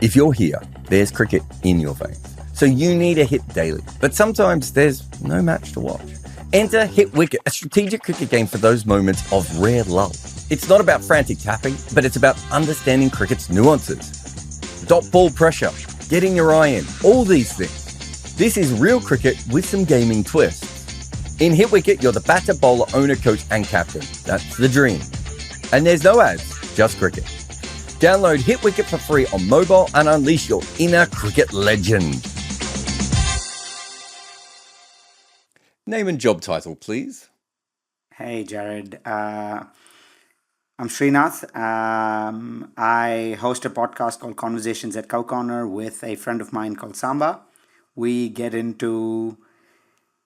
If you're here, there's cricket in your veins. So you need a hit daily. But sometimes there's no match to watch. Enter Hit Wicket, a strategic cricket game for those moments of rare lull. It's not about frantic tapping, but it's about understanding cricket's nuances. Dot ball pressure, getting your eye in, all these things. This is real cricket with some gaming twists. In Hit Wicket, you're the batter, bowler, owner, coach, and captain. That's the dream. And there's no ads, just cricket. Download Hit Wicket for free on mobile and unleash your inner cricket legend. Name and job title, please. Hey, Jarrod. I'm Srinath. I host a podcast called Conversations at Cow Corner with a friend of mine called Samba. We get into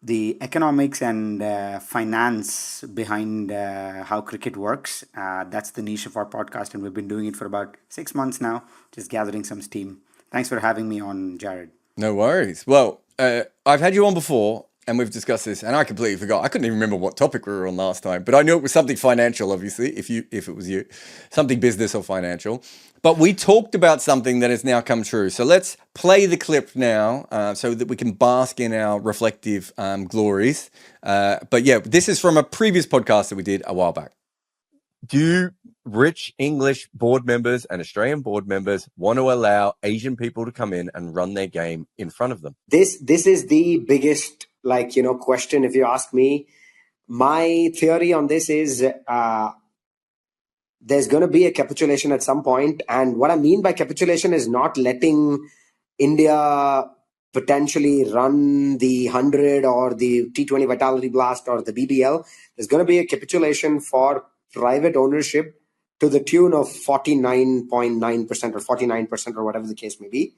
the economics and finance behind how cricket works. That's the niche of our podcast, and we've been doing it for about 6 months now, just gathering some steam. Thanks for having me on, Jarrod. No worries. Well, I've had you on before, and we've discussed this, and I completely forgot. I couldn't even remember what topic we were on last time, but I knew it was something financial, obviously, if it was you, something business or financial. But we talked about something that has now come true. So let's play the clip now so that we can bask in our reflective glories. But yeah, this is from a previous podcast that we did a while back. Do rich English board members and Australian board members want to allow Asian people to come in and run their game in front of them? This is the biggest, question, if you ask me. My theory on this is there's going to be a capitulation at some point. And what I mean by capitulation is not letting India potentially run the 100 or the T20 Vitality Blast or the BBL. There's going to be a capitulation for private ownership to the tune of 49.9% or 49% or whatever the case may be.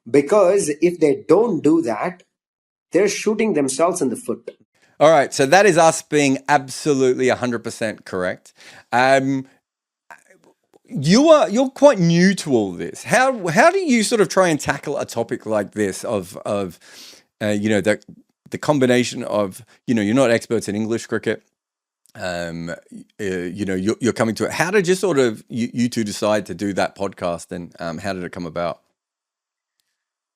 Because if they don't do that, they're shooting themselves in the foot. All right, so that is us being absolutely 100% correct. You're quite new to all this. How do you sort of try and tackle a topic like this of the combination of, you're not experts in English cricket. You're coming to it. How did you sort of you two decide to do that podcast, and how did it come about?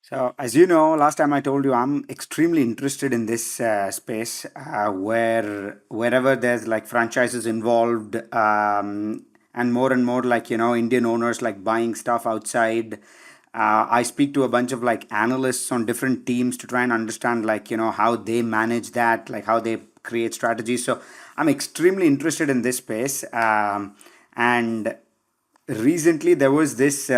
So, as you know, last time I told you I'm extremely interested in this space wherever there's like franchises involved, and more Indian owners like buying stuff outside. I speak to a bunch of like analysts on different teams to try and understand how they manage that, like how they create strategies. So I'm extremely interested in this space. And recently there was this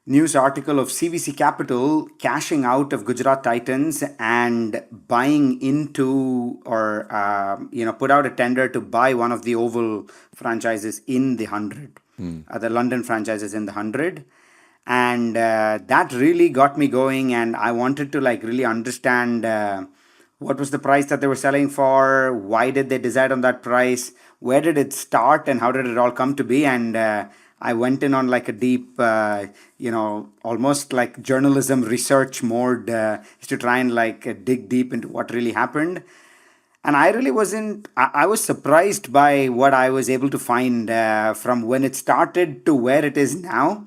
news article of CVC Capital cashing out of Gujarat Titans and buying into or put out a tender to buy one of the Oval franchises in the 100, the London franchises in the 100. And that really got me going, and I wanted to really understand what was the price that they were selling for, why did they decide on that price, where did it start, and how did it all come to be. And I went in on a deep, almost like journalism research mode to try and dig deep into what really happened. And I really I was surprised by what I was able to find from when it started to where it is now.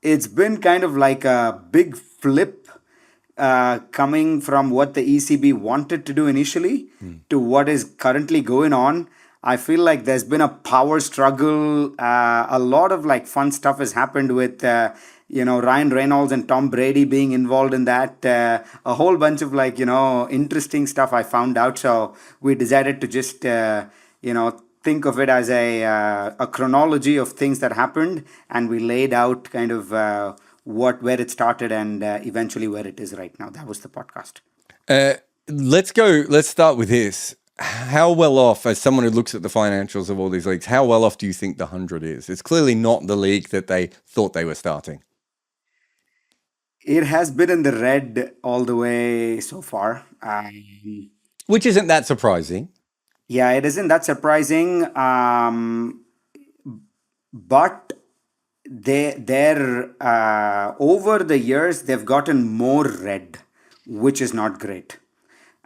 It's been kind of like a big flip coming from what the ECB wanted to do initially to what is currently going on. I feel like there's been a power struggle. A lot of fun stuff has happened with Ryan Reynolds and Tom Brady being involved in that. A whole bunch of interesting stuff I found out. So we decided to just think of it as a chronology of things that happened, and we laid out kind of where it started and eventually where it is right now. That was the podcast. Let's start with this. How well off, as someone who looks at the financials of all these leagues, how well off do you think the 100 is? It's clearly not the league that they thought they were starting. It has been in the red all the way so far. Which isn't that surprising. Yeah, it isn't that surprising. But they're over the years, they've gotten more red, which is not great.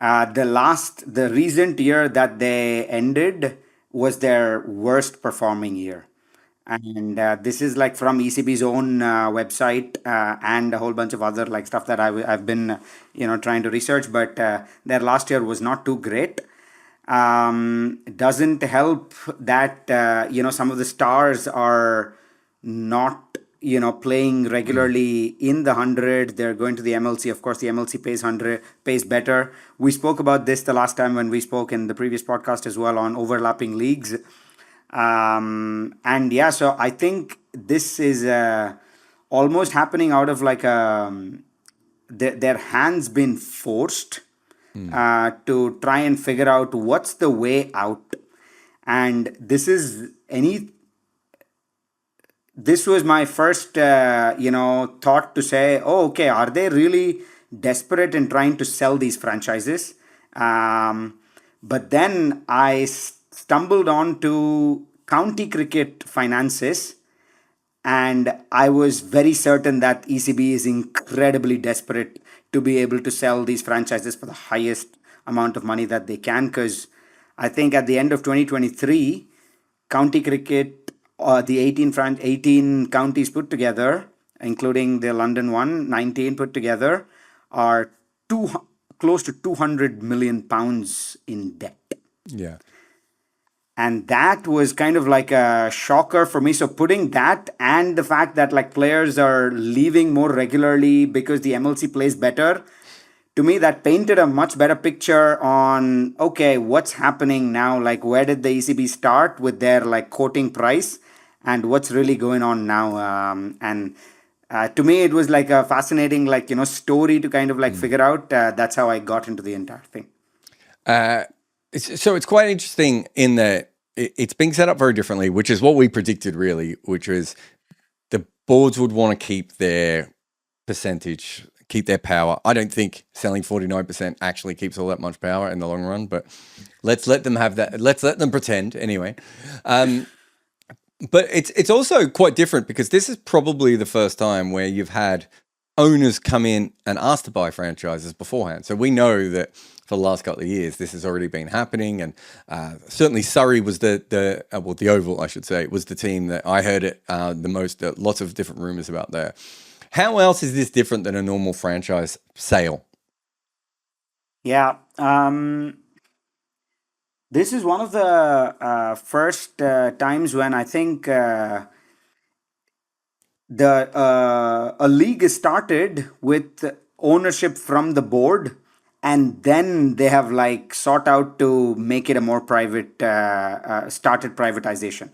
The recent year that they ended was their worst performing year. And this is like from ECB's own website and a whole bunch of other like stuff that I've been trying to research. But their last year was not too great. It doesn't help that some of the stars are not playing regularly in the 100. They're going to the MLC. Of course, the MLC pays better. We spoke about this the last time when we spoke in the previous podcast as well on overlapping leagues. And yeah, so I think this is almost happening out of like their hands been forced to try and figure out what's the way out. And this was my first thought to say, oh, okay, are they really desperate in trying to sell these franchises? But then I stumbled on to county cricket finances, and I was very certain that ECB is incredibly desperate to be able to sell these franchises for the highest amount of money that they can. Because I think at the end of 2023, county cricket, the 18 counties put together, including the London one, 19 put together, are close to 200 million pounds in debt. Yeah. And that was kind of like a shocker for me. So putting that and the fact that like players are leaving more regularly because the MLC plays better, to me that painted a much better picture on, okay, what's happening now? Like, where did the ECB start with their like quoting price, and what's really going on now? And to me, it was like a fascinating story to kind of like figure out. That's how I got into the entire thing. So it's quite interesting in that it's being set up very differently, which is what we predicted really, which was the boards would want to keep their percentage, keep their power. I don't think selling 49% actually keeps all that much power in the long run, but let's let them have that. Let's let them pretend anyway. But it's also quite different because this is probably the first time where you've had owners come in and ask to buy franchises beforehand. So we know that for the last couple of years, this has already been happening. And certainly Surrey was the Oval, I should say, was the team that I heard it the most, lots of different rumors about there. How else is this different than a normal franchise sale? Yeah. This is one of the first times when I think a league is started with ownership from the board, and then they have like sought out to make it a more private, started privatization.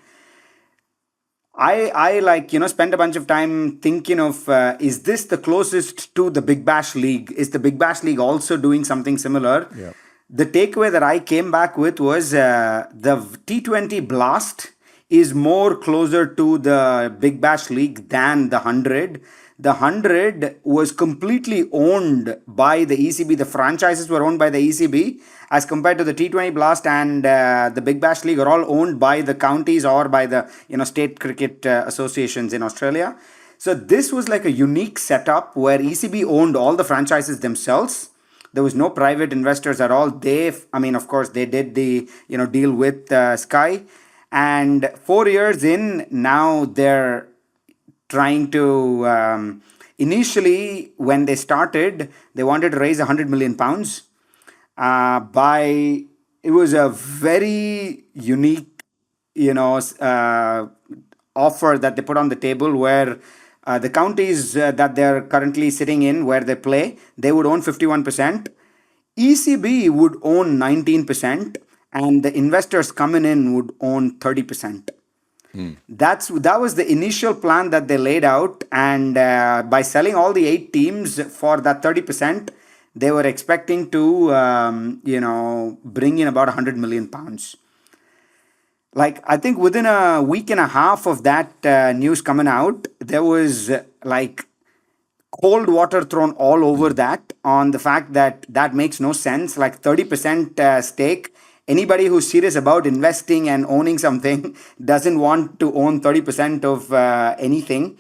I spend a bunch of time thinking of, is this the closest to the Big Bash League? Is the Big Bash League also doing something similar? Yeah. The takeaway that I came back with was the T20 Blast is more closer to the Big Bash League than the 100. The 100 was completely owned by the ECB. The franchises were owned by the ECB, as compared to the T20 Blast and the Big Bash League are all owned by the counties or by the state cricket associations in Australia. So this was like a unique setup where ECB owned all the franchises themselves. There was no private investors at all. Of course, they did the deal with Sky, and 4 years in now they're trying to. Initially, when they started, they wanted to raise 100 million pounds. It was a very unique, offer that they put on the table where. The counties that they're currently sitting in, where they play, they would own 51%. ECB would own 19%, and the investors coming in would own 30%. That was the initial plan that they laid out, and by selling all the 8 teams for that 30%, they were expecting to, bring in about 100 million pounds. Like, I think within a week and a half of that news coming out, there was like cold water thrown all over that on the fact that that makes no sense. Like 30% stake. Anybody who's serious about investing and owning something doesn't want to own 30% of anything.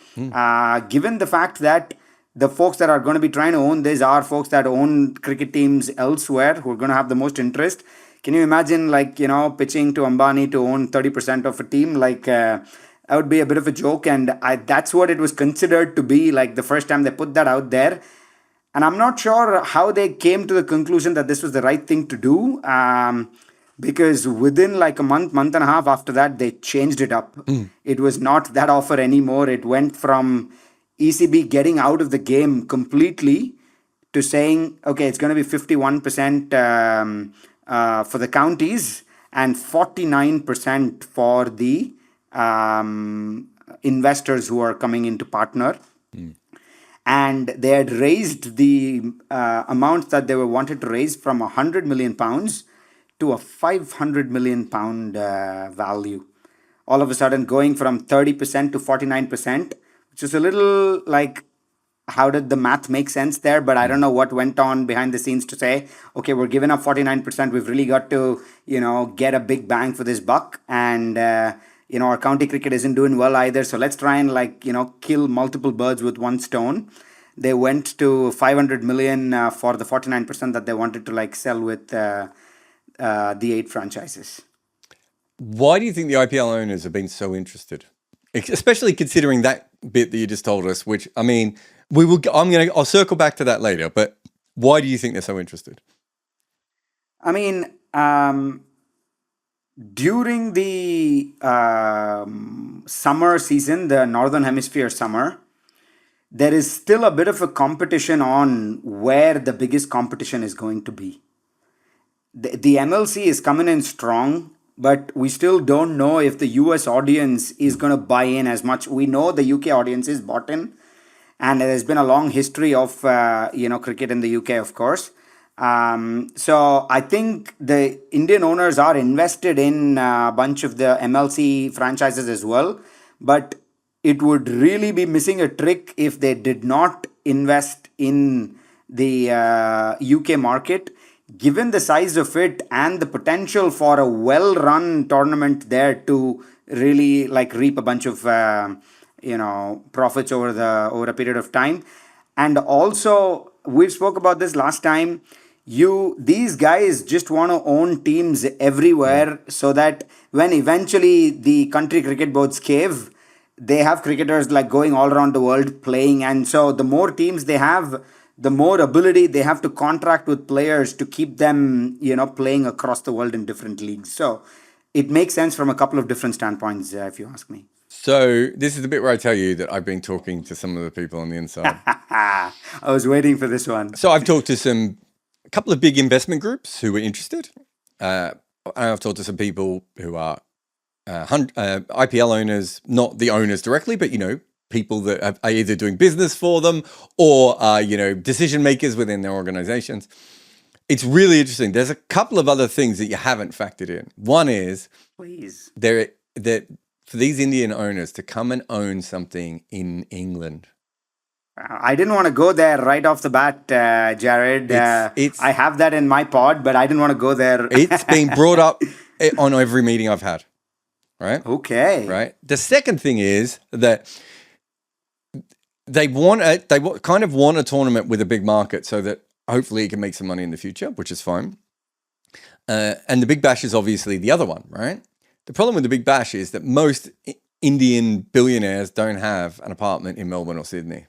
Given the fact that the folks that are going to be trying to own this are folks that own cricket teams elsewhere who are going to have the most interest. Can you imagine, pitching to Ambani to own 30% of a team? that would be a bit of a joke. And that's what it was considered to be, like the first time they put that out there. And I'm not sure how they came to the conclusion that this was the right thing to do, because within like a month and a half after that, they changed it up. It was not that offer anymore. It went from ECB getting out of the game completely to saying, okay, it's going to be 51% for the counties and 49% for the investors who are coming into partner. And they had raised the amount that they were wanted to raise from £100 million to a £500 million value. All of a sudden going from 30% to 49%, which is a little like, how did the math make sense there? But I don't know what went on behind the scenes to say, okay, we're giving up 49%. We've really got to, get a big bang for this buck. And, our county cricket isn't doing well either. So let's try and kill multiple birds with one stone. They went to 500 million for the 49% that they wanted to sell with the 8 franchises. Why do you think the IPL owners have been so interested? Especially considering that bit that you just told us, which, I mean, I'll circle back to that later, but why do you think they're so interested? I mean, during the summer season, the Northern Hemisphere summer, there is still a bit of a competition on where the biggest competition is going to be. The MLC is coming in strong, but we still don't know if the US audience is going to buy in as much. We know the UK audience is bought in, and there's been a long history of cricket in the UK, of course. So I think the Indian owners are invested in a bunch of the MLC franchises as well, but it would really be missing a trick if they did not invest in the UK market, given the size of it and the potential for a well-run tournament there to really reap a bunch of profits over a period of time. And also, we've spoke about this last time. These guys just want to own teams everywhere, so that when eventually the country cricket boards cave, they have cricketers going all around the world playing. And so the more teams they have, the more ability they have to contract with players to keep them, playing across the world in different leagues. So it makes sense from a couple of different standpoints, if you ask me. So this is the bit where I tell you that I've been talking to some of the people on the inside. I was waiting for this one. So I've talked to a couple of big investment groups who were interested. I've talked to some people who are IPL owners, not the owners directly, but, people that are either doing business for them or are, decision makers within their organizations. It's really interesting. There's a couple of other things that you haven't factored in. One is, please, that for these Indian owners to come and own something in England. I didn't want to go there right off the bat, Jarrod. I have that in my pod, but I didn't want to go there. It's been brought up on every meeting I've had, right? Okay. Right. The second thing is that they kind of want a tournament with a big market so that hopefully it can make some money in the future, which is fine. And the Big Bash is obviously the other one, right? The problem with the Big Bash is that most Indian billionaires don't have an apartment in Melbourne or Sydney.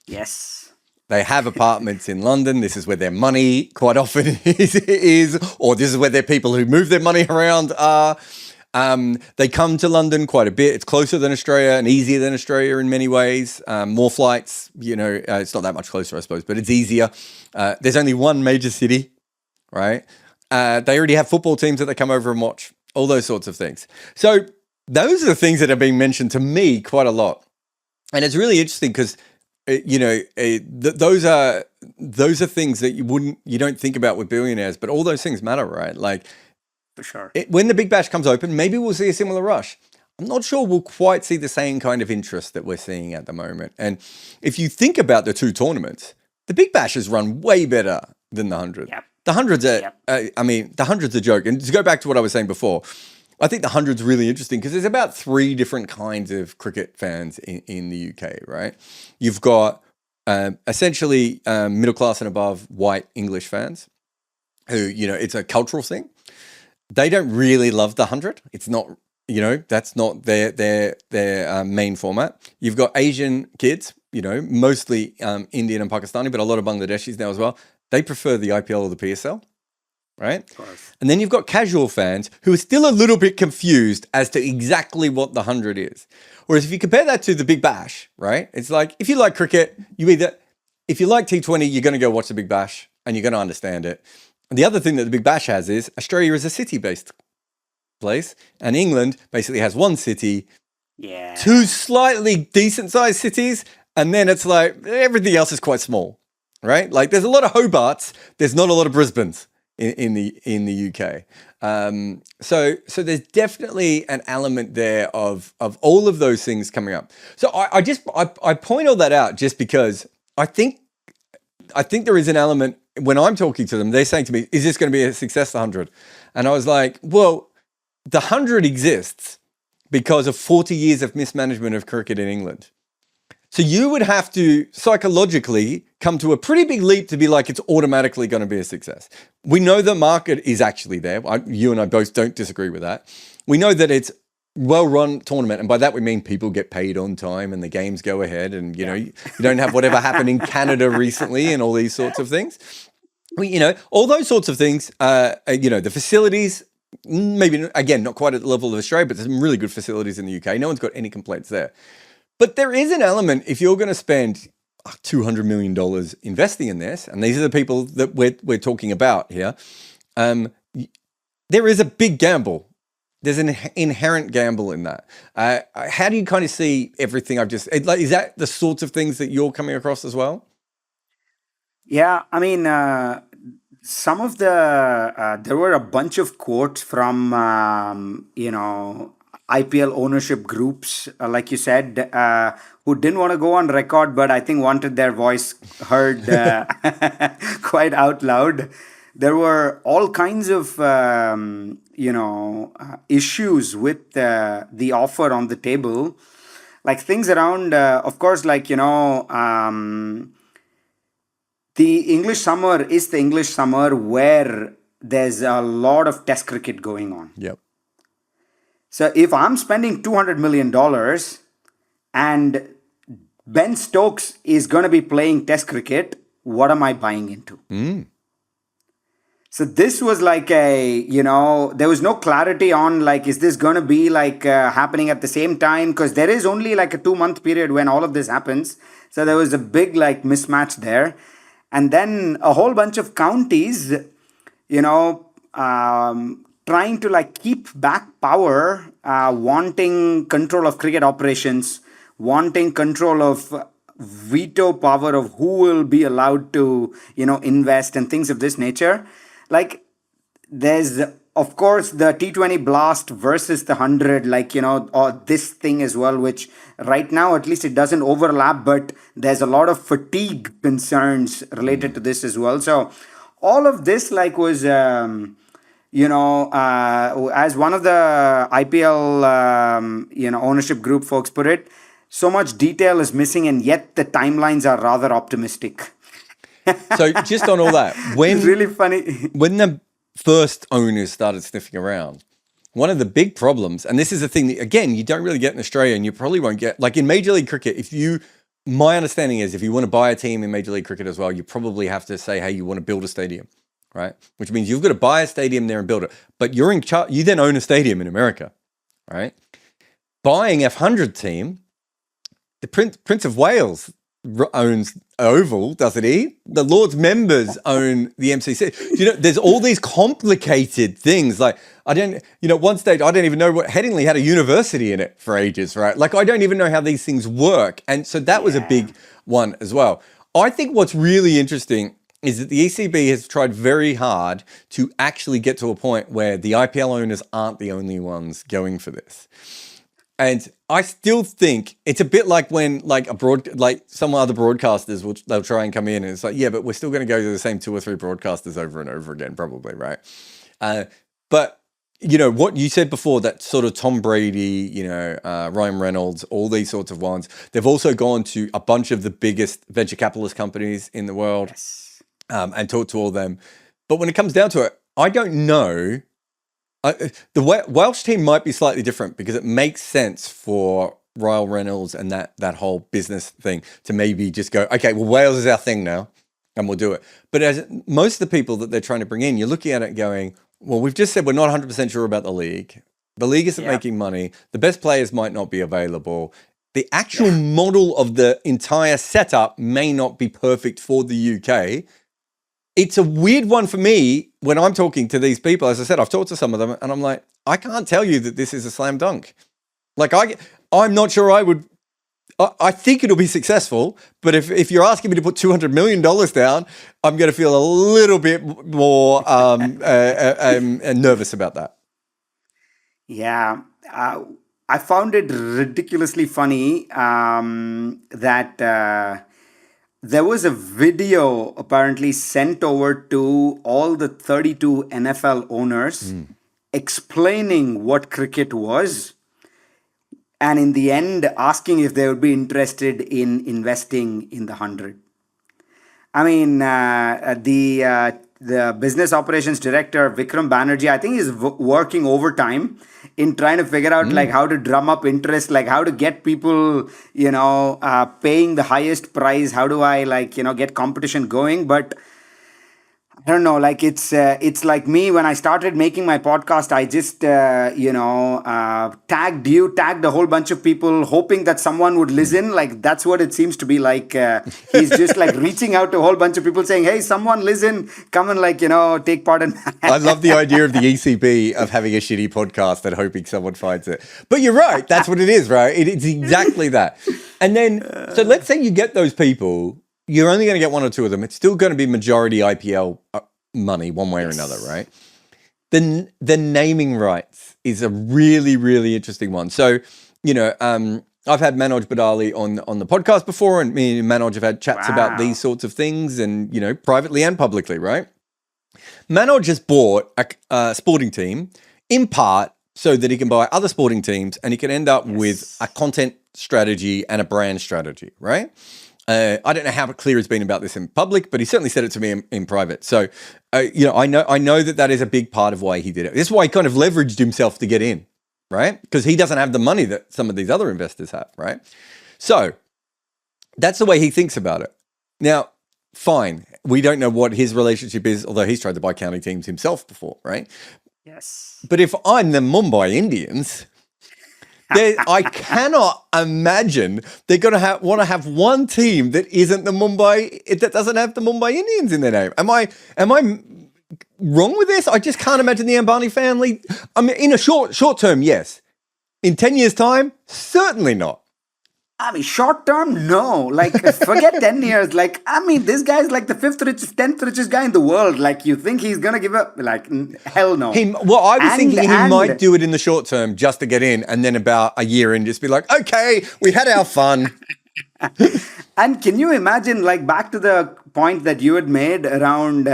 Yes. They have apartments in London. This is where their money quite often is, or this is where their people who move their money around are. They come to London quite a bit. It's closer than Australia and easier than Australia in many ways. More flights, it's not that much closer, I suppose, but it's easier. There's only one major city, right? They already have football teams that they come over and watch, all those sorts of things. So those are the things that are being mentioned to me quite a lot. And it's really interesting because those are things that you don't think about with billionaires, but all those things matter, right? For sure. When the Big Bash comes open, maybe we'll see a similar rush. I'm not sure we'll quite see the same kind of interest that we're seeing at the moment. And if you think about the two tournaments, the Big Bash has run way better than the 100. Yep. The 100's the 100's a joke. And to go back to what I was saying before, I think the 100's really interesting because there's about 3 different kinds of cricket fans in the UK, right? You've got essentially middle class and above white English fans who, it's a cultural thing. They don't really love the 100. It's not That's not their main format. You've got Asian kids, mostly Indian and Pakistani, but a lot of Bangladeshis now as well. They prefer the IPL or the PSL, right? Of course. And then you've got casual fans who are still a little bit confused as to exactly what the 100 is. Whereas if you compare that to the Big Bash, right? It's like, if you like cricket, if you like T20, you're going to go watch the Big Bash and you're going to understand it. And the other thing that the Big Bash has is Australia is a city-based place, and England basically has one city, two slightly decent-sized cities, and then it's like everything else is quite small, right? Like there's a lot of Hobarts, there's not a lot of Brisbanes in the UK. So there's definitely an element there of all of those things coming up. So I point all that out just because I think there is an element when I'm talking to them, they're saying to me, "Is this going to be a success, the 100?" And I was like, well, the 100 exists because of 40 years of mismanagement of cricket in England. So you would have to psychologically come to a pretty big leap to be like, it's automatically going to be a success. We know the market is actually there. You and I both don't disagree with that. We know that it's well-run tournament. And by that, we mean people get paid on time and the games go ahead. And, you don't have whatever happened in Canada recently and all these sorts of things. All those sorts of things, the facilities, maybe, again, not quite at the level of Australia, but there's some really good facilities in the UK. No one's got any complaints there. But there is an element, if you're going to spend $200 million investing in this, and these are the people that we're talking about here, there is a big gamble. There's an inherent gamble in that. How do you kind of see everything I've just... is that the sorts of things that you're coming across as well? Yeah, I mean... some of the there were a bunch of quotes from IPL ownership groups, like you said, who didn't want to go on record, but I think wanted their voice heard quite out loud. There were all kinds of issues with the offer on the table, like things around, of course, like the English summer is the English summer where there's a lot of test cricket going on. Yep. So if I'm spending $200 million and Ben Stokes is going to be playing test cricket, what am I buying into? So this was like there was no clarity on like, is this going to be like happening at the same time? Because there is only like a 2-month period when all of this happens. So there was a big like mismatch there. And then a whole bunch of counties, trying to like keep back power, wanting control of cricket operations, wanting control of veto power of who will be allowed to, invest and things of this nature. Like there's, of course, the T20 blast versus the 100, or this thing as well, which right now, at least it doesn't overlap, but there's a lot of fatigue concerns related to this as well. So all of this was, as one of the IPL, ownership group folks put it, so much detail is missing and yet the timelines are rather optimistic. So just on all that, it's really funny. When the first owners started sniffing around, one of the big problems, and this is a thing that, again, you don't really get in Australia and you probably won't get, like in Major League Cricket, my understanding is if you want to buy a team in Major League Cricket as well, you probably have to say, hey, you want to build a stadium, right? Which means you've got to buy a stadium there and build it. But you're in charge, you then own a stadium in America, right? Buying F100 team, the Prince of Wales owns Oval, doesn't he? The Lord's members own the MCC. There's all these complicated things. Like, one stage, I don't even know what Headingley had a university in it for ages, right? Like, I don't even know how these things work. And so that was a big one as well. I think what's really interesting is that the ECB has tried very hard to actually get to a point where the IPL owners aren't the only ones going for this. And I still think it's a bit like when some other broadcasters they'll try and come in and it's like, yeah, but we're still going to go to the same 2 or 3 broadcasters over and over again, probably, right? But what you said before, that sort of Tom Brady, Ryan Reynolds, all these sorts of ones, they've also gone to a bunch of the biggest venture capitalist companies in the world and talked to all of them. But when it comes down to it, I don't know The Welsh team might be slightly different because it makes sense for Royal Reynolds and that whole business thing to maybe just go, okay, well, Wales is our thing now, and we'll do it. But as most of the people that they're trying to bring in, you're looking at it going, well, we've just said we're not 100% sure about the league. The league isn't making money. The best players might not be available. The actual model of the entire setup may not be perfect for the UK. It's a weird one for me when I'm talking to these people. As I said, I've talked to some of them and I'm like, I can't tell you that this is a slam dunk. Like I'm not sure I would. I think it'll be successful, but if you're asking me to put $200 million down, I'm going to feel a little bit more nervous about that. Yeah, I found it ridiculously funny that there was a video apparently sent over to all the 32 NFL owners explaining what cricket was, and in the end asking if they would be interested in investing in the 100. I mean, the business operations director, Vikram Banerjee, I think is working overtime in trying to figure out like how to drum up interest, like how to get people, paying the highest price. How do I get competition going? But I don't know, like it's like me when I started making my podcast. I just tagged a whole bunch of people, hoping that someone would listen. Like that's what it seems to be like. He's just like reaching out to a whole bunch of people, saying, "Hey, someone listen, come and take part in." I love the idea of the ECB of having a shitty podcast and hoping someone finds it. But you're right, that's what it is, right? It's exactly that. And then, so let's say you get those people. You're only going to get one or two of them. It's still going to be majority IPL money one way or another, right? The naming rights is a really, really interesting one. So, I've had Manoj Badali on the podcast before, and me and Manoj have had chats about these sorts of things and, privately and publicly, right? Manoj has bought a sporting team in part so that he can buy other sporting teams and he can end up with a content strategy and a brand strategy, right? I don't know how clear he's been about this in public, but he certainly said it to me in private. So, I know that is a big part of why he did it. This is why he kind of leveraged himself to get in, right? Because he doesn't have the money that some of these other investors have, right? So, that's the way he thinks about it. Now, fine. We don't know what his relationship is, although he's tried to buy county teams himself before, right? Yes. But if I'm the Mumbai Indians, I cannot imagine they're going to want to have one team that isn't that doesn't have the Mumbai Indians in their name. Am I wrong with this? I just can't imagine the Ambani family. I mean, in a short term, yes. In 10 years' time, certainly not. I mean, short term, no. Like, forget 10 years. Like, I mean, this guy's like the 5th richest, 10th richest guy in the world. Like, you think he's going to give up? Like, hell no. I was thinking he might do it in the short term just to get in, and then about a year in, just be like, okay, we had our fun. And can you imagine, like, back to the point that you had made around,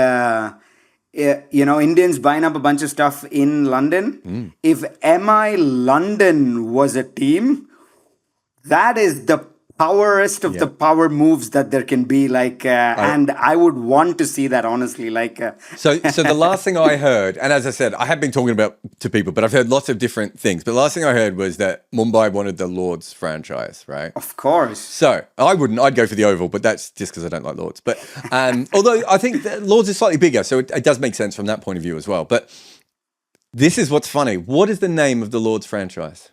Indians buying up a bunch of stuff in London? If MI London was a team, that is the powerest of the power moves that there can be, and I would want to see that, honestly. So the last thing I heard, and as I said, I have been talking to people, but I've heard lots of different things. But the last thing I heard was that Mumbai wanted the Lords franchise, right? Of course. So I wouldn't. I'd go for the Oval, but that's just because I don't like Lords. But although I think that Lords is slightly bigger, so it does make sense from that point of view as well. But this is what's funny. What is the name of the Lords franchise?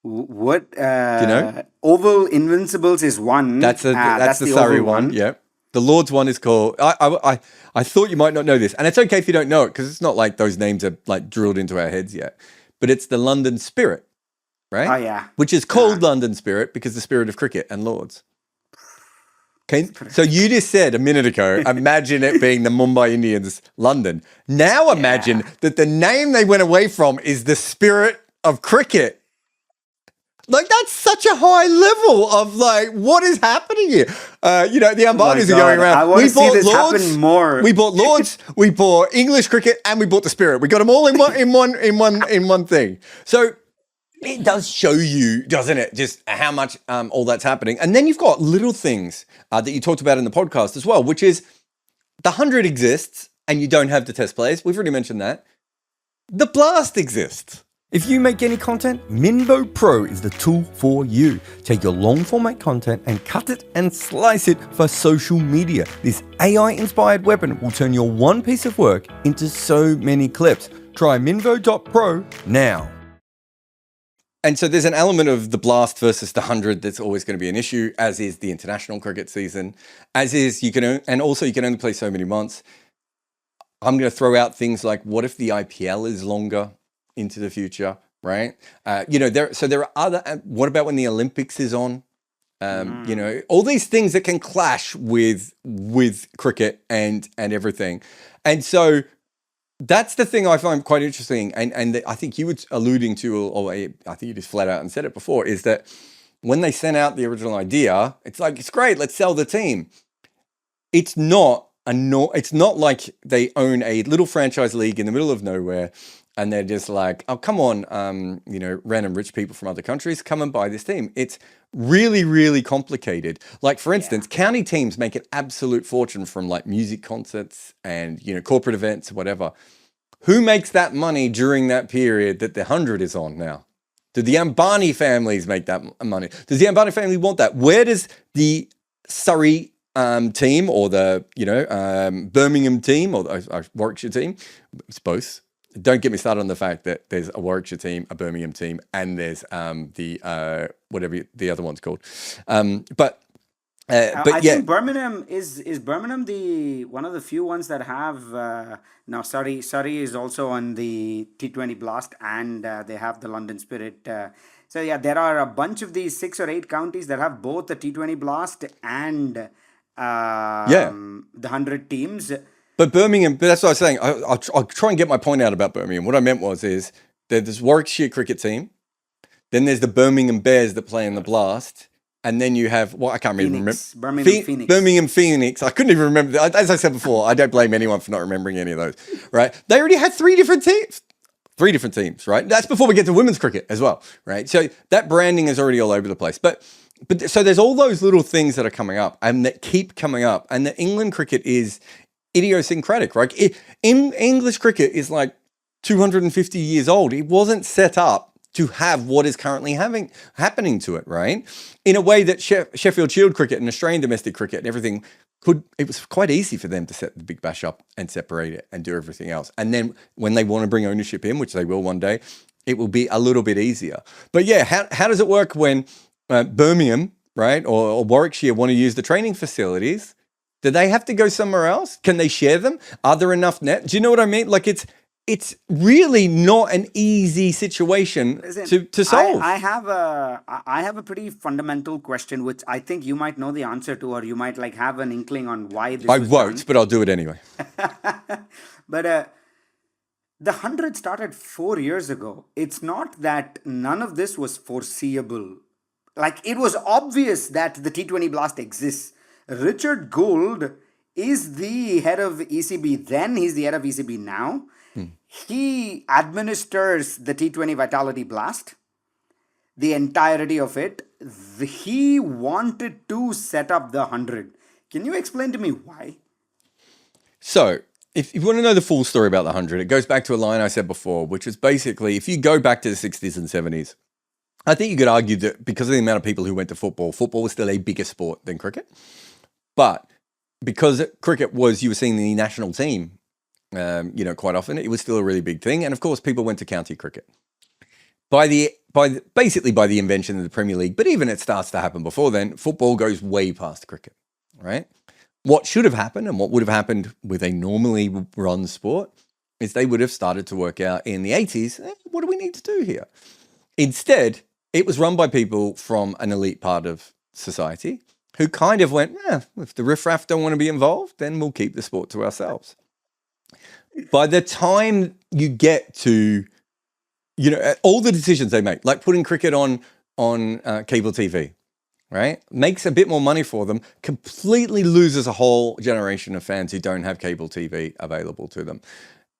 What? Do you know? Oval Invincibles is one. That's the Surrey one. Yeah. The Lords one is called. I thought you might not know this, and it's okay if you don't know it because it's not like those names are like drilled into our heads yet. But it's the London Spirit, right? Oh yeah. Which is called London Spirit because the spirit of cricket and Lords. Okay. So you just said a minute ago, imagine it being the Mumbai Indians, London. Now imagine that the name they went away from is the spirit of cricket. Like, that's such a high level of, like, what is happening here? The Ambanis are going around. I want to see this happen more. We bought Lords, we bought English cricket, and we bought the Spirit. We got them all in one thing. So it does show you, doesn't it, just how much all that's happening. And then you've got little things that you talked about in the podcast as well, which is the 100 exists. and you don't have the test players, we've already mentioned that, the Blast exists. If you make any content, Minvo Pro is the tool for you. Take your long format content and cut it and slice it for social media. This AI-inspired weapon will turn your one piece of work into so many clips. Try Minvo.pro now. And so there's an element of the Blast versus the 100 that's always going to be an issue, as is the international cricket season, as is you can only play so many months. I'm going to throw out things like, what if the IPL is longer into the future, right? There are other. What about when the Olympics is on? All these things that can clash with cricket and everything, and so that's the thing I find quite interesting. And I think you were alluding to, or I think you just flat out and said it before, is that when they sent out the original idea, it's like, it's great, let's sell the team. It's not like they own a little franchise league in the middle of nowhere and they're just like, oh, come on, random rich people from other countries, come and buy this team. It's really, really complicated. Like, for instance, county teams make an absolute fortune from like music concerts and, corporate events, whatever. Who makes that money during that period that the 100 is on now? Do the Ambanis families make that money? Does the Ambanis family want that? Where does the Surrey team or the Birmingham team or the Warwickshire team, it's both. Don't get me started on the fact that there's a Warwickshire team, a Birmingham team, and there's the whatever the other one's called. But I think Birmingham is Birmingham the one of the few ones that have now. Surrey is also on the T20 Blast, and they have the London Spirit. So yeah, there are a bunch of these 6 or 8 counties that have both the T20 Blast and the 100 teams. But Birmingham, but that's what I was saying. I'll try and get my point out about Birmingham. What I meant is there's this Warwickshire cricket team, then there's the Birmingham Bears that play in the Blast, and then you have, I can't remember. Birmingham Phoenix. I couldn't even remember. As I said before, I don't blame anyone for not remembering any of those, right? They already had 3 different teams. 3 different teams, right? That's before we get to women's cricket as well, right? So that branding is already all over the place. But so there's all those little things that are coming up and that keep coming up. And the England cricket is idiosyncratic, right? In English cricket is like 250 years old. It wasn't set up to have what is currently happening to it, right? In a way that Sheffield Shield cricket and Australian domestic cricket and everything it was quite easy for them to set the Big Bash up and separate it and do everything else. And then when they want to bring ownership in, which they will one day, it will be a little bit easier. But yeah, how does it work when Birmingham, right, or Warwickshire want to use the training facilities? Do they have to go somewhere else? Can they share them? Are there enough net? Do you know what I mean? Like it's really not an easy situation to solve. I have a pretty fundamental question, which I think you might know the answer to, or you might like have an inkling on why this. I won't, but I'll do it anyway. But the 100 started 4 years ago. It's not that none of this was foreseeable. Like, it was obvious that the T20 Blast exists. Richard Gould is the head of ECB then. He's the head of ECB now. He administers the T20 Vitality Blast, the entirety of it. He wanted to set up the 100. Can you explain to me why? So, if you want to know the full story about the 100, it goes back to a line I said before, which is basically, if you go back to the 60s and 70s, I think you could argue that because of the amount of people who went to football was still a bigger sport than cricket. But because cricket was, you were seeing the national team, quite often, it was still a really big thing. And of course, people went to county cricket. Basically by the invention of the Premier League, but even it starts to happen before then, football goes way past cricket, right? What should have happened and what would have happened with a normally run sport is they would have started to work out in the 80s, what do we need to do here? Instead, it was run by people from an elite part of society who kind of went, if the riffraff don't want to be involved, then we'll keep the sport to ourselves. By the time you get to, all the decisions they make, like putting cricket on cable TV, right, makes a bit more money for them, completely loses a whole generation of fans who don't have cable TV available to them.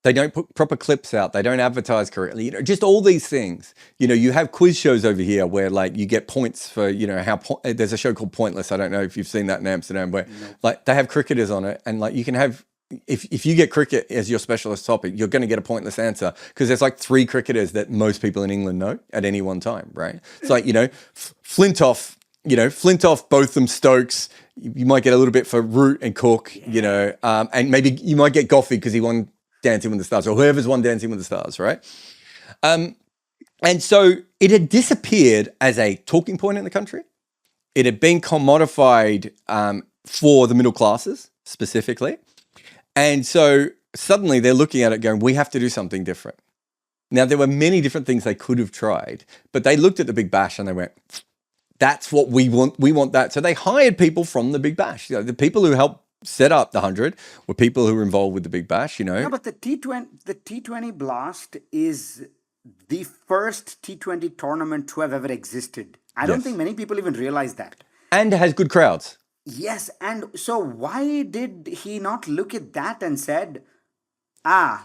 They don't put proper clips out. They don't advertise correctly. Just all these things. You have quiz shows over here where like you get points for, there's a show called Pointless. I don't know if you've seen that in Amsterdam where like they have cricketers on it and like you can have, if you get cricket as your specialist topic, you're going to get a pointless answer because there's like 3 cricketers that most people in England know at any one time, right? It's like, Flintoff, Botham, Stokes. You might get a little bit for Root and Cook, and maybe you might get Goffey because he won Dancing with the Stars, or whoever's won Dancing with the Stars, right? And so it had disappeared as a talking point in the country. It had been commodified for the middle classes specifically. And so suddenly they're looking at it going, we have to do something different. Now, there were many different things they could have tried, but they looked at the Big Bash and they went, that's what we want. We want that. So they hired people from the Big Bash. The people who helped set up the 100 were people who were involved with the Big Bash, No, but the T20 Blast is the first T20 tournament to have ever existed. I don't think many people even realize that. And has good crowds. Yes, and so why did he not look at that and said,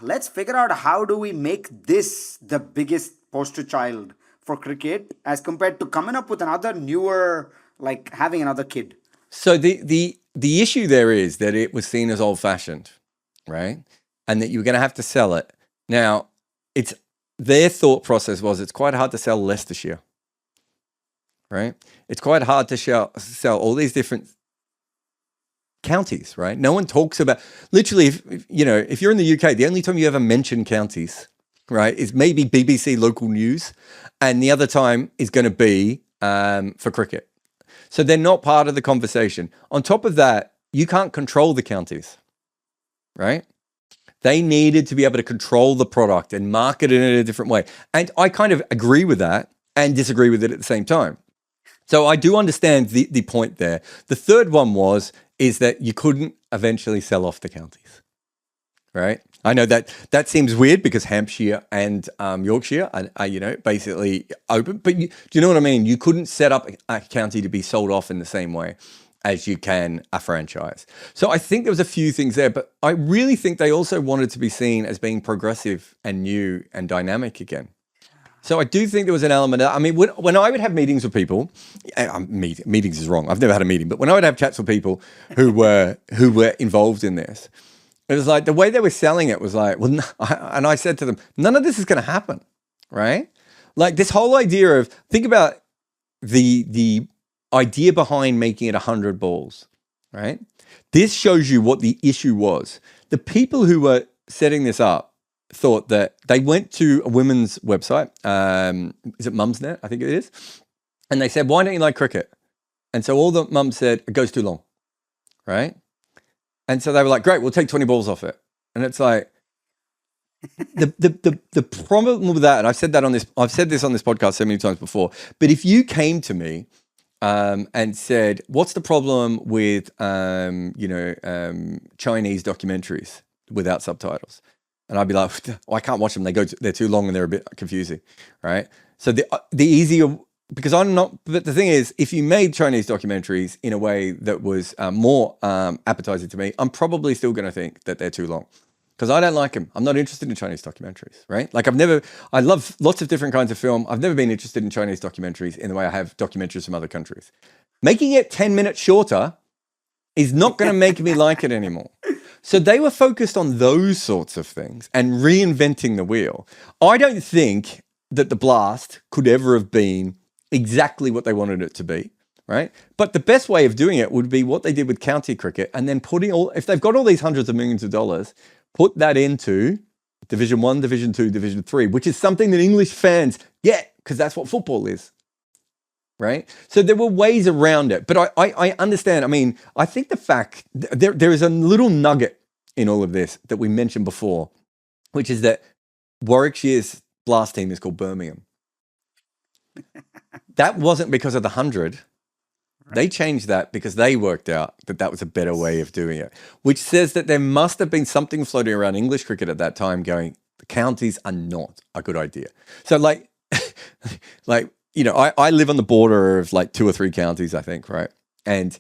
let's figure out how do we make this the biggest poster child for cricket as compared to coming up with another newer, like having another kid. So the issue there is that it was seen as old-fashioned, right? And that you were going to have to sell it. Now, their thought process was it's quite hard to sell Leicestershire, right? It's quite hard to sell all these different counties, right? No one talks about, literally, if you're in the UK, the only time you ever mention counties, right, is maybe BBC local news, and the other time is going to be for cricket. So they're not part of the conversation. On top of that, you can't control the counties, right? They needed to be able to control the product and market it in a different way. And I kind of agree with that and disagree with it at the same time. So I do understand the point there. The third one is that you couldn't eventually sell off the counties, right? I know that seems weird because Hampshire and Yorkshire are basically open, but do you know what I mean? You couldn't set up a county to be sold off in the same way as you can a franchise. So I think there was a few things there, but I really think they also wanted to be seen as being progressive and new and dynamic again. So I do think there was an element of, I mean, when I would have meetings with people, meetings is wrong. I've never had a meeting, but when I would have chats with people who were involved in this, it was like the way they were selling it was like, well, and I said to them, none of this is going to happen, right? Like this whole idea of, think about the idea behind making it 100 balls, right? This shows you what the issue was. The people who were setting this up thought that they went to a women's website, is it Mumsnet? I think it is. And they said, why don't you like cricket? And so all the mums said, it goes too long, right? And so they were like, great, we'll take 20 balls off it. And it's like, the problem with that, and I've said this on this podcast so many times before, but if you came to me and said, what's the problem with, Chinese documentaries without subtitles? And I'd be like, I can't watch them. They're too long and they're a bit confusing, right? So the easier, because but the thing is, if you made Chinese documentaries in a way that was more appetizing to me, I'm probably still going to think that they're too long because I don't like them. I'm not interested in Chinese documentaries, right? Like I love lots of different kinds of film. I've never been interested in Chinese documentaries in the way I have documentaries from other countries. Making it 10 minutes shorter is not going to make me like it anymore. So they were focused on those sorts of things and reinventing the wheel. I don't think that the Blast could ever have been exactly what they wanted it to be, right? But the best way of doing it would be what they did with county cricket and then if they've got all these hundreds of millions of dollars, put that into Division 1, Division 2, Division 3, which is something that English fans get because that's what football is. Right? So there were ways around it, but I understand. I mean, I think the fact there is a little nugget in all of this that we mentioned before, which is that Warwickshire's Blast team is called Birmingham. That wasn't because of the 100. Right. They changed that because they worked out that was a better way of doing it, which says that there must have been something floating around English cricket at that time going, the counties are not a good idea. So like I live on the border of like 2 or 3 counties, I think, right? And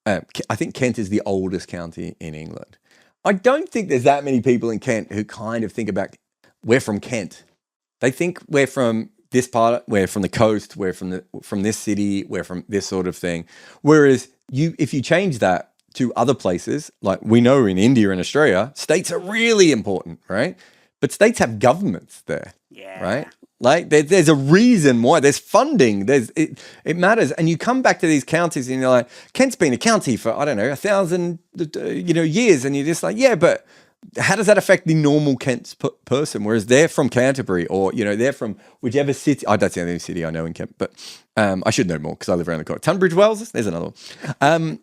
I think Kent is the oldest county in England. I don't think there's that many people in Kent who kind of think about, we're from Kent. They think we're from this part, we're from the coast, we're from this city, we're from this sort of thing. Whereas if you change that to other places, like we know in India and Australia, states are really important, right? But states have governments there, right? Like there's a reason why there's funding. It matters, and you come back to these counties, and you're like, Kent's been a county for 1,000 years, and you're just like, yeah, but how does that affect the normal Kent person? Whereas they're from Canterbury, or they're from whichever city. Oh, that's the only city I know in Kent, but I should know more because I live around the corner. Tunbridge Wells, there's another one.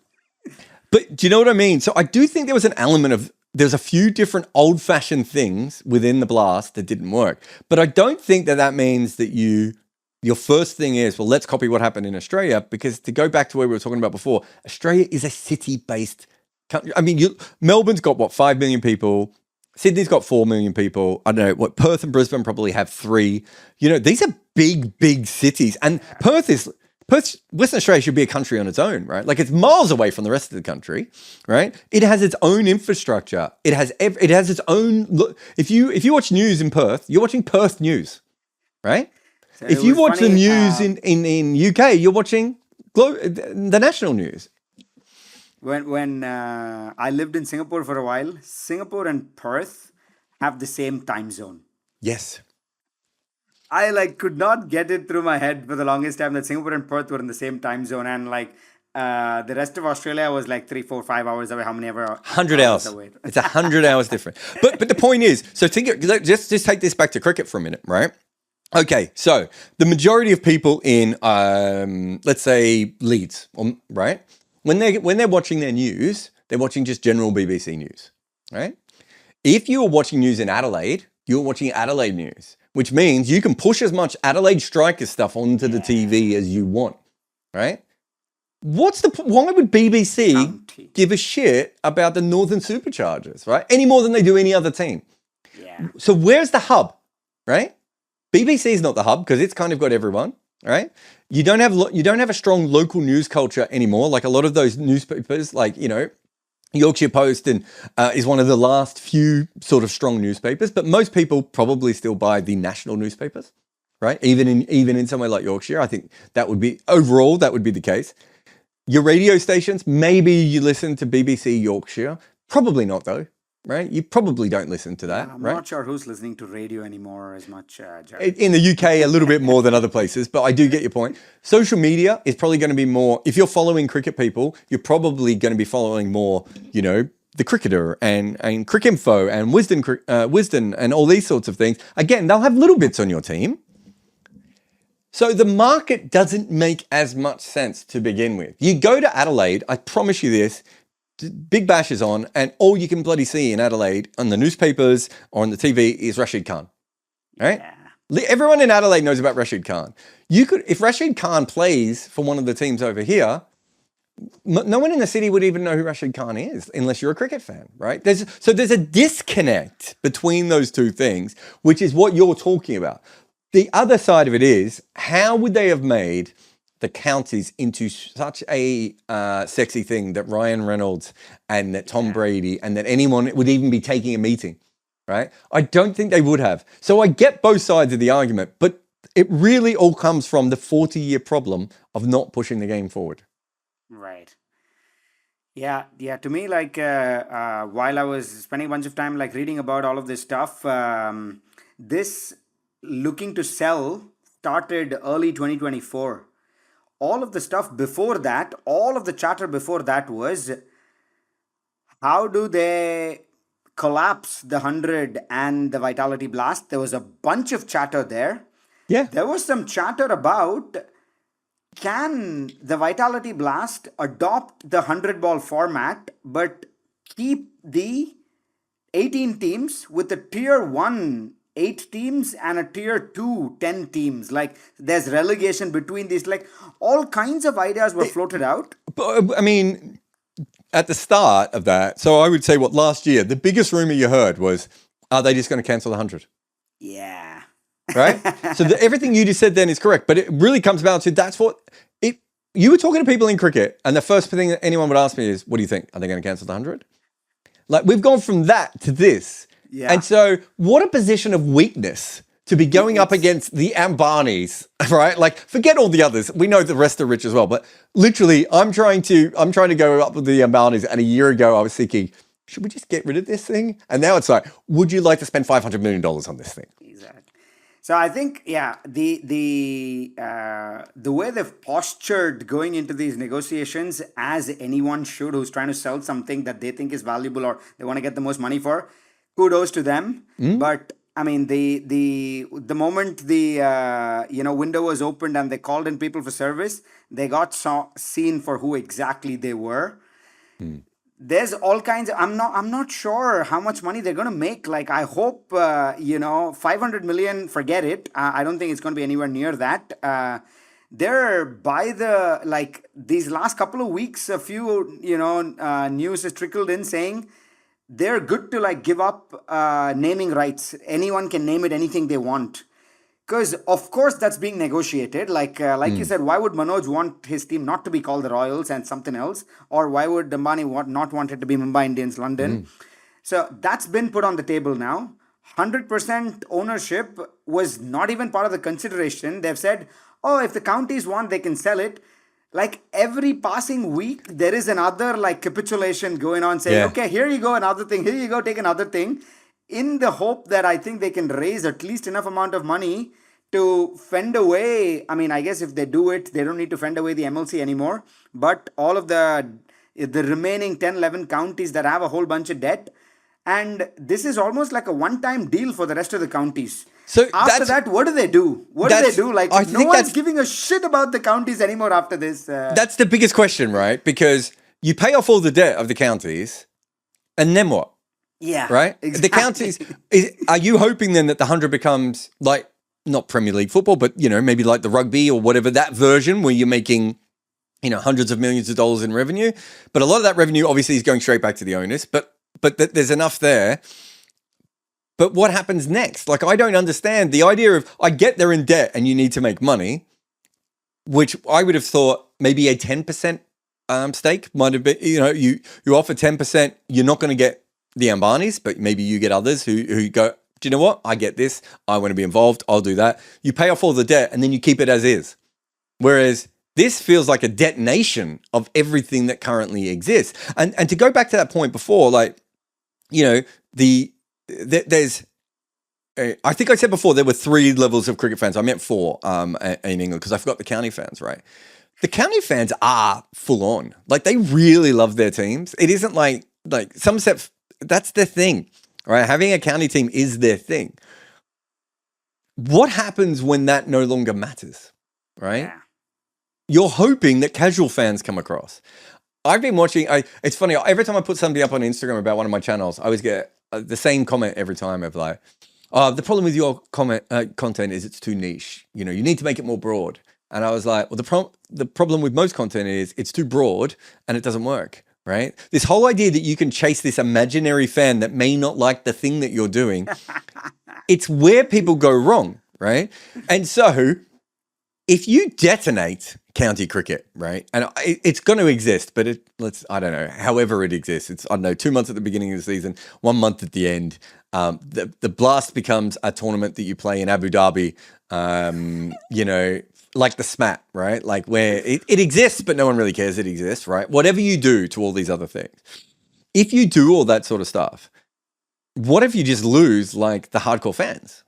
But do you know what I mean? So I do think there was an element of. There's a few different old-fashioned things within the blast that didn't work. But I don't think that means that your first thing is, well, let's copy what happened in Australia, because to go back to where we were talking about before, Australia is a city-based country. I mean, Melbourne's got, 5 million people. Sydney's got 4 million people. I don't know, Perth and Brisbane probably have 3. These are big, big cities. And Western Australia should be a country on its own, right? Like, it's miles away from the rest of the country, right? It has its own infrastructure. It has its own look. If you watch news in Perth, you're watching Perth news, right? So if you watch the news in UK, you're watching the national news. When I lived in Singapore for a while, Singapore and Perth have the same time zone. Yes. I could not get it through my head for the longest time that Singapore and Perth were in the same time zone, and the rest of Australia was 3, 4, 5 hours away. How many ever? 100 hours. Away. It's 100 hours different. But the point is, so just take this back to cricket for a minute, right? Okay, so the majority of people in let's say Leeds, right? When they're watching their news, they're watching just general BBC news, right? If you were watching news in Adelaide, you're watching Adelaide news, which means you can push as much Adelaide Strikers stuff onto the TV as you want, right? Why would BBC give a shit about the Northern Superchargers, right? Any more than they do any other team. Yeah. So where's the hub, right? BBC is not the hub because it's kind of got everyone, right? You don't have a strong local news culture anymore. Like a lot of those newspapers, Yorkshire Post is one of the last few sort of strong newspapers, but most people probably still buy the national newspapers, right? Even in somewhere like Yorkshire, I think that would be the case. Your radio stations, maybe you listen to BBC Yorkshire, probably not though, right? You probably don't listen to that, I'm right? not sure who's listening to radio anymore as much, Jarrod. In the UK, a little bit more than other places, but I do get your point. Social media is probably going to be more, if you're following cricket people, you're probably going to be following more, the Cricketer and Cricinfo and Wisden and all these sorts of things. Again, they'll have little bits on your team. So the market doesn't make as much sense to begin with. You go to Adelaide, I promise you this, Big Bash is on, and all you can bloody see in Adelaide on the newspapers or on the TV is Rashid Khan, right? Yeah. Everyone in Adelaide knows about Rashid Khan. If Rashid Khan plays for one of the teams over here, no one in the city would even know who Rashid Khan is unless you're a cricket fan, right? There's a disconnect between those two things, which is what you're talking about. The other side of it is, how would they have made the counties into such a sexy thing that Ryan Reynolds and that Tom Brady and that anyone would even be taking a meeting, right? I don't think they would have. So I get both sides of the argument, but it really all comes from the 40-year problem of not pushing the game forward. Right. Yeah. To me, while I was spending a bunch of time reading about all of this stuff, this looking to sell started early 2024. All of the stuff before that, all of the chatter before that was, how do they collapse the 100 and the Vitality Blast? There was a bunch of chatter there. Yeah. There was some chatter about, can the Vitality Blast adopt the 100-ball format but keep the 18 teams with the tier 1 8 teams and a tier 2 10 teams? There's relegation between these, all kinds of ideas were floated out. But I mean, at the start of that, so I would say last year, the biggest rumor you heard was, are they just going to cancel the 100? Yeah. Right? So everything you just said then is correct, but it really comes down to you were talking to people in cricket, and the first thing that anyone would ask me is, what do you think? Are they going to cancel the 100? We've gone from that to this. Yeah. And so what a position of weakness to be going up It's- against the Ambanis, right? Like, forget all the others. We know the rest are rich as well, but literally, I'm trying to go up with the Ambanis. And a year ago, I was thinking, should we just get rid of this thing? And now it's like, would you like to spend $500 million on this thing? Exactly. So I think, yeah, the way they've postured going into these negotiations, as anyone should who's trying to sell something that they think is valuable or they want to get the most money for, kudos to them. But I mean, the moment the window was opened and they called in people for service, they got seen for who exactly they were. There's all kinds of, I'm not sure how much money they're going to make. Like, I hope 500 million, forget it. I don't think it's going to be anywhere near that. They're by the, like, these last couple of weeks, a few news has trickled in saying they're good to, like, give up naming rights. Anyone can name it anything they want. Because of course that's being negotiated. Like you said, why would Manoj want his team not to be called the Royals and something else, or why would Ambani not want it to be Mumbai Indians, London? So that's been put on the table now. 100% ownership was not even part of the consideration. They've said, oh, if the counties want, they can sell it. Like, every passing week, there is another, like, capitulation going on, saying, okay, here you go, another thing. Here you go, take another thing. In the hope that I think they can raise at least enough amount of money to fend away. I mean, I guess if they do it, they don't need to fend away the MLC anymore. But all of the remaining 10, 11 counties that have a whole bunch of debt. And this is almost like a one-time deal for the rest of the counties. So after that, what do they do? Like, no one's giving a shit about the counties anymore after this. That's the biggest question, right? Because you pay off all the debt of the counties, and then what? Yeah. Right? Exactly. The counties, are you hoping then that the 100 becomes like, not Premier League football, but, maybe like the rugby or whatever, that version where you're making, hundreds of millions of dollars in revenue. But a lot of that revenue obviously is going straight back to the owners, but there's enough there. But what happens next? Like, I don't understand the idea of, I get they're in debt and you need to make money, which I would have thought maybe a 10% stake might have been, you offer 10%, you're not going to get the Ambanis, but maybe you get others who go, do you know what? I get this. I want to be involved. I'll do that. You pay off all the debt and then you keep it as is. Whereas this feels like a detonation of everything that currently exists. And to go back to that point before, like, there's, I think I said before, there were 3 levels of cricket fans. I meant 4 in England because I forgot the county fans, right? The county fans are full on. Like, they really love their teams. It isn't like Somerset, that's their thing, right? Having a county team is their thing. What happens when that no longer matters, right? Yeah. You're hoping that casual fans come across. I've been watching, it's funny, every time I put something up on Instagram about one of my channels, I always get the same comment every time of like, the problem with your content is it's too niche. You need to make it more broad. And I was like, well, the problem with most content is it's too broad and it doesn't work, right? This whole idea that you can chase this imaginary fan that may not like the thing that you're doing, it's where people go wrong, right? And so if you detonate county cricket, right, and it's going to exist, but I don't know, however it exists, it's, I don't know, 2 months at the beginning of the season, 1 month at the end, the Blast becomes a tournament that you play in Abu Dhabi, like the SMAT, right? Like where it exists, but no one really cares it exists, right? Whatever you do to all these other things, if you do all that sort of stuff, what if you just lose like the hardcore fans,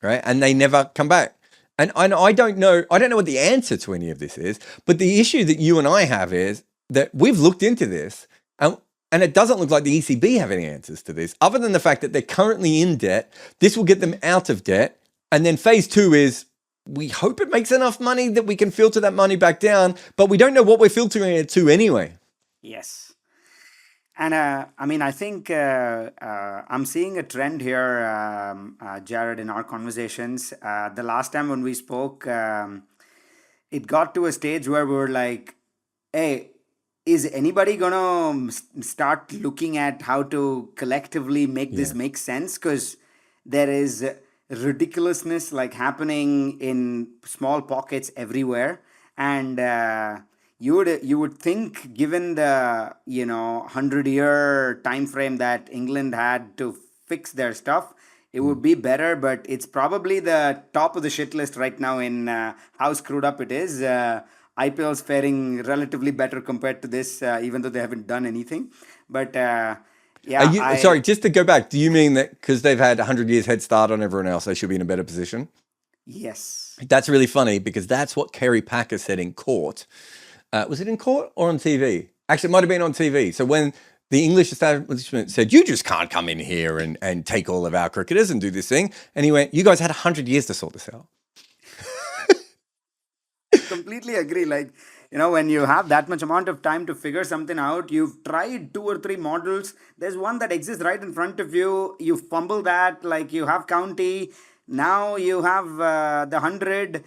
right? And they never come back. And I don't know what the answer to any of this is, but the issue that you and I have is that we've looked into this and it doesn't look like the ECB have any answers to this, other than the fact that they're currently in debt. This will get them out of debt. And then phase 2 is, we hope it makes enough money that we can filter that money back down, but we don't know what we're filtering it to anyway. Yes. And I think I'm seeing a trend here, Jarrod, in our conversations. The last time when we spoke, it got to a stage where we were like, hey, is anybody going to start looking at how to collectively make this make sense? Because there is ridiculousness like happening in small pockets everywhere. And you would think, given the 100-year time frame that England had to fix their stuff, it would be better, but it's probably the top of the shit list right now in how screwed up it is. IPL's faring relatively better compared to this, even though they haven't done anything. But Sorry, just to go back, do you mean that because they've had 100 years head start on everyone else, they should be in a better position? Yes. That's really funny because that's what Kerry Packer said in court. Was it in court or on TV? Actually, it might have been on TV. So when the English establishment said, you just can't come in here and take all of our cricketers and do this thing. And he went, you guys had 100 years to sort this out. Completely agree. Like, when you have that much amount of time to figure something out, you've tried 2 or 3 models. There's one that exists right in front of you. You fumble that, like you have county. Now you have the 100.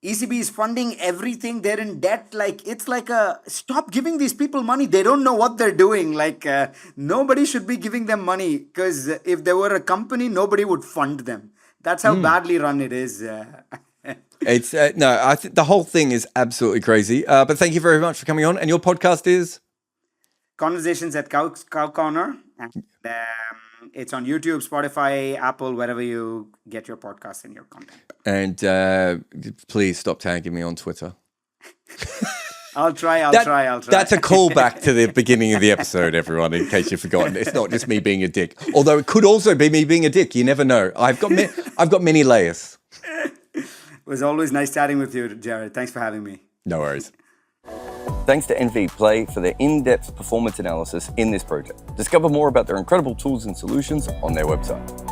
ECB is funding everything. They're in debt. Like, it's like stop giving these people money. They don't know what they're doing. Like, nobody should be giving them money, because if they were a company, nobody would fund them. That's how badly run it is. It's I think the whole thing is absolutely crazy. But thank you very much for coming on. And your podcast is Conversations at Cow Corner. And, it's on YouTube, Spotify, Apple, wherever you get your podcasts and your content. And please stop tagging me on Twitter. I'll try. That's a callback to the beginning of the episode, everyone, in case you've forgotten. It's not just me being a dick. Although it could also be me being a dick. You never know. I've got many layers. It was always nice chatting with you, Jarrod. Thanks for having me. No worries. Thanks to NV Play for their in-depth performance analysis in this project. Discover more about their incredible tools and solutions on their website.